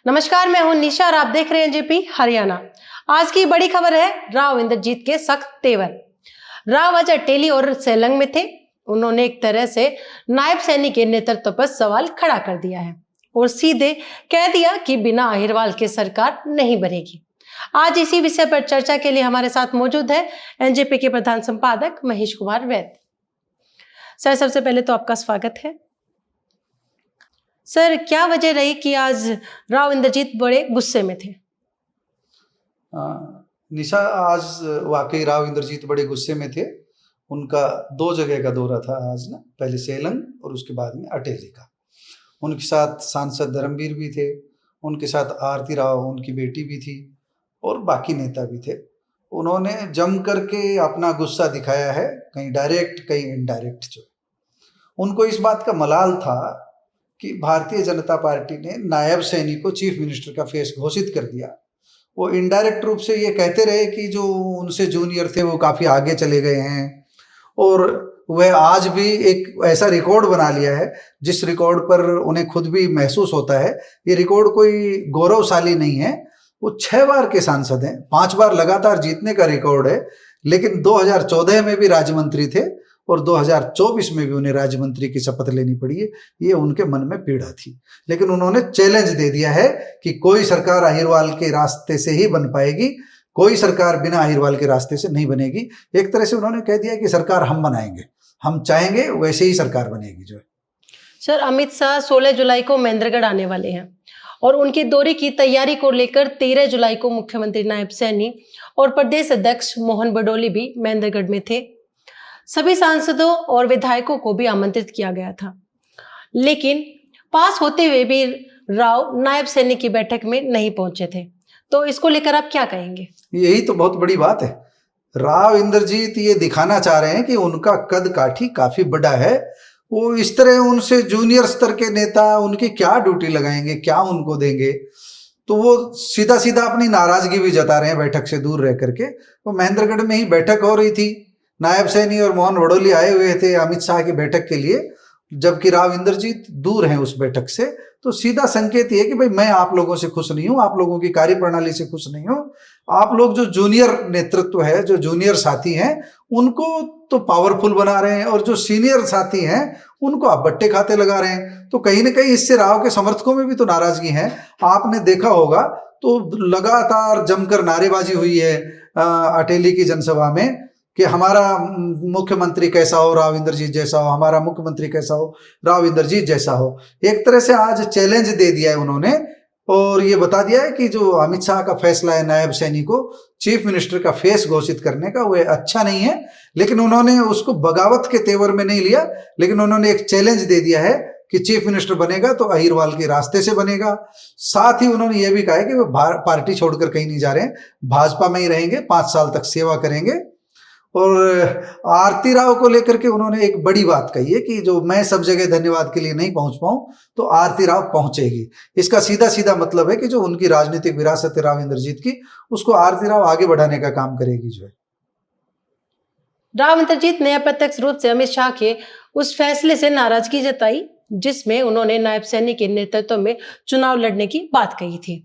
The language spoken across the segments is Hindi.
नमस्कार, मैं हूं निशा और आप देख रहे हैं एनजेपी हरियाणा। आज की बड़ी खबर है राव इंद्रजीत के सख्त तेवर। राव आज अटेली और सेलंग में थे। उन्होंने एक तरह से नायब सैनी के नेतृत्व पर सवाल खड़ा कर दिया है और सीधे कह दिया कि बिना अहिरवाल के सरकार नहीं बनेगी। आज इसी विषय पर चर्चा के लिए हमारे साथ मौजूद है एनजेपी के प्रधान संपादक महेश कुमार वैद। सर, सबसे पहले तो आपका स्वागत है। सर, क्या वजह रही कि आज राव इंद्रजीत बड़े गुस्से में थे? निशा, आज वाकई राव इंद्रजीत बड़े गुस्से में थे। उनका 2 जगह का दौरा था आज ना, पहले सेलंग और उसके बाद में अटेली का। उनके साथ सांसद धर्मवीर भी थे, उनके साथ आरती राव उनकी बेटी भी थी और बाकी नेता भी थे। उन्होंने जम करके अपना गुस्सा दिखाया है, कहीं डायरेक्ट कहीं इनडायरेक्ट। जो उनको इस बात का मलाल था कि भारतीय जनता पार्टी ने नायब सैनी को चीफ मिनिस्टर का फेस घोषित कर दिया। वो इनडायरेक्ट रूप से ये कहते रहे कि जो उनसे जूनियर थे वो काफ़ी आगे चले गए हैं और वह आज भी एक ऐसा रिकॉर्ड बना लिया है जिस रिकॉर्ड पर उन्हें खुद भी महसूस होता है ये रिकॉर्ड कोई गौरवशाली नहीं है। वो 6 बार के सांसद हैं, 5 बार लगातार जीतने का रिकॉर्ड है, लेकिन 2014 में भी राज्य मंत्री थे और 2024 में भी उन्हें राज्य मंत्री की शपथ लेनी पड़ी है। ये उनके मन में पीड़ा थी, लेकिन उन्होंने चैलेंज दे दिया है कि कोई सरकार अहिरवाल के रास्ते से ही बन पाएगी, कोई सरकार बिना अहिरवाल के रास्ते से नहीं बनेगी। एक तरह से उन्होंने कह दिया कि सरकार हम बनाएंगे, हम चाहेंगे वैसे ही सरकार बनेगी। जो है सर, अमित शाह 16 जुलाई को महेंद्रगढ़ आने वाले हैं और उनके दौरे की तैयारी को लेकर 13 जुलाई को मुख्यमंत्री नायब सैनी और प्रदेश अध्यक्ष मोहन बडोली भी महेंद्रगढ़ में थे। सभी सांसदों और विधायकों को भी आमंत्रित किया गया था, लेकिन पास होते हुए भी राव नायब सैनी की बैठक में नहीं पहुंचे थे। तो इसको लेकर आप क्या कहेंगे? यही तो बहुत बड़ी बात है। राव इंद्रजीत ये दिखाना चाह रहे हैं कि उनका कद काठी काफी बड़ा है। वो इस तरह उनसे जूनियर स्तर के नेता उनकी क्या ड्यूटी लगाएंगे, क्या उनको देंगे? तो वो सीधा सीधा अपनी नाराजगी भी जता रहे हैं बैठक से दूर रह करके। वो महेंद्रगढ़ में ही बैठक हो रही थी, नायब सैनी और मोहन बडोली आए हुए थे अमित शाह की बैठक के लिए, जबकि राव इंद्रजीत दूर हैं उस बैठक से। तो सीधा संकेत ये कि भाई मैं आप लोगों से खुश नहीं हूं, आप लोगों की कार्यप्रणाली से खुश नहीं हूं। आप लोग जो जूनियर नेतृत्व है, जो जूनियर साथी हैं, उनको तो पावरफुल बना रहे हैं और जो सीनियर साथी हैं उनको आप बट्टे खाते लगा रहे हैं। तो कहीं ना कहीं इससे राव के समर्थकों में भी तो नाराजगी है। आपने देखा होगा तो लगातार जमकर नारेबाजी हुई है अटेली की जनसभा में कि हमारा मुख्यमंत्री कैसा हो, राव इंद्रजीत जैसा हो, हमारा मुख्यमंत्री कैसा हो, राव इंद्रजीत जैसा हो। एक तरह से आज चैलेंज दे दिया है उन्होंने और ये बता दिया है कि जो अमित शाह का फैसला है नायब सैनी को चीफ मिनिस्टर का फेस घोषित करने का, वो अच्छा नहीं है। लेकिन उन्होंने उसको बगावत के तेवर में नहीं लिया, लेकिन उन्होंने एक चैलेंज दे दिया है कि चीफ मिनिस्टर बनेगा तो अहिरवाल के रास्ते से बनेगा। साथ ही उन्होंने ये भी कहा है कि वो पार्टी छोड़कर कहीं नहीं जा रहे हैं, भाजपा में ही रहेंगे, 5 साल तक सेवा करेंगे। और आरती राव को लेकर के उन्होंने एक बड़ी बात कही है कि जो मैं सब जगह धन्यवाद के लिए नहीं पहुंच पाऊं तो आरती राव पहुंचेगी। इसका सीधा सीधा मतलब है कि जो उनकी राजनीतिक विरासत है राव इंद्रजीत की, उसको आरती राव आगे बढ़ाने का काम करेगी। जो है राव इंद्रजीत ने अप्रत्यक्ष रूप से अमित शाह के उस फैसले से नाराजगी जताई जिसमें उन्होंने नायब सैनी के नेतृत्व में चुनाव लड़ने की बात कही थी।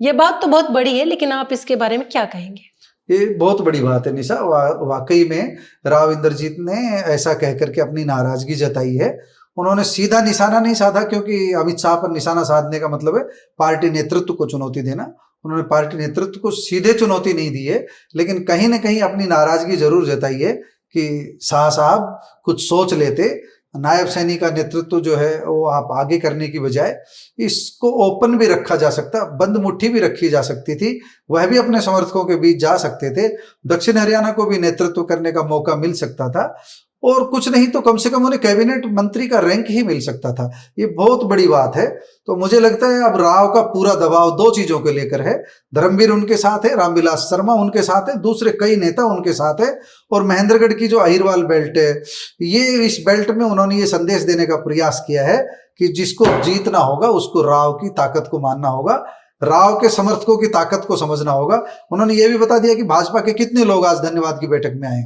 ये बात तो बहुत बड़ी है, लेकिन आप इसके बारे में क्या कहेंगे? ये बहुत बड़ी बात है निशा। वाकई में राव इंद्रजीत ने ऐसा कह करके अपनी नाराजगी जताई है। उन्होंने सीधा निशाना नहीं साधा, क्योंकि अमित शाह पर निशाना साधने का मतलब है पार्टी नेतृत्व को चुनौती देना। उन्होंने पार्टी नेतृत्व को सीधे चुनौती नहीं दी है, लेकिन कहीं ना कहीं अपनी नाराजगी जरूर जताई है कि शाह साहब कुछ सोच लेते। नायब सैनी का नेतृत्व जो है वो आप आगे करने की बजाय इसको ओपन भी रखा जा सकता, बंद मुट्ठी भी रखी जा सकती थी, वह भी अपने समर्थकों के बीच जा सकते थे। दक्षिण हरियाणा को भी नेतृत्व करने का मौका मिल सकता था और कुछ नहीं तो कम से कम उन्हें कैबिनेट मंत्री का रैंक ही मिल सकता था। ये बहुत बड़ी बात है। तो मुझे लगता है अब राव का पूरा दबाव 2 चीजों को लेकर है। धर्मवीर उनके साथ है, रामविलास शर्मा उनके साथ है, दूसरे कई नेता उनके साथ है, और महेंद्रगढ़ की जो अहिरवाल बेल्ट है, ये इस बेल्ट में उन्होंने ये संदेश देने का प्रयास किया है कि जिसको जीतना होगा उसको राव की ताकत को मानना होगा, राव के समर्थकों की ताकत को समझना होगा। उन्होंने ये भी बता दिया कि भाजपा के कितने लोग आज धन्यवाद की बैठक में आए।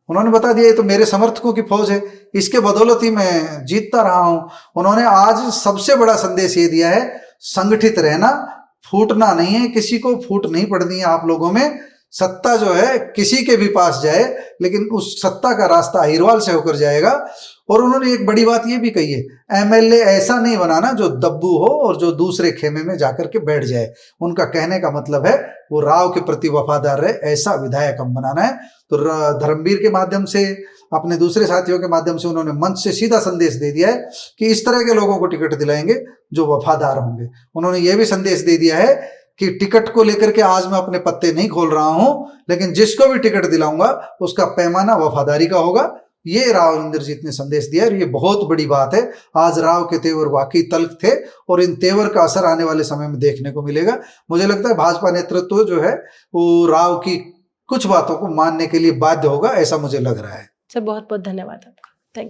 उन्होंने बता दिया ये तो मेरे समर्थकों की फौज है, इसके बदौलत ही मैं जीतता रहा हूं। उन्होंने आज सबसे बड़ा संदेश ये दिया है, संगठित रहना, फूटना नहीं है, किसी को फूट नहीं पड़नी है आप लोगों में। सत्ता जो है किसी के भी पास जाए, लेकिन उस सत्ता का रास्ता अहिरवाल से होकर जाएगा। और उन्होंने एक बड़ी बात ये भी कही है, एमएलए ऐसा नहीं बनाना जो दब्बू हो और जो दूसरे खेमे में जाकर के बैठ जाए। उनका कहने का मतलब है वो राव के प्रति वफादार रहे, ऐसा विधायक हम बनाना है। तो धर्मवीर के माध्यम से, अपने दूसरे साथियों के माध्यम से उन्होंने मंच से सीधा संदेश दे दिया है कि इस तरह के लोगों को टिकट दिलाएंगे जो वफादार होंगे। उन्होंने ये भी संदेश दे दिया है कि टिकट को लेकर के आज मैं अपने पत्ते नहीं खोल रहा हूं, लेकिन जिसको भी टिकट दिलाऊंगा उसका पैमाना वफादारी का होगा। ये राव इंद्रजीत ने संदेश दिया और ये बहुत बड़ी बात है। आज राव के तेवर वाकई तल्ख थे और इन तेवर का असर आने वाले समय में देखने को मिलेगा। मुझे लगता है भाजपा नेतृत्व जो है वो राव की कुछ बातों को मानने के लिए बाध्य होगा, ऐसा मुझे लग रहा है। सर बहुत बहुत धन्यवाद आपका।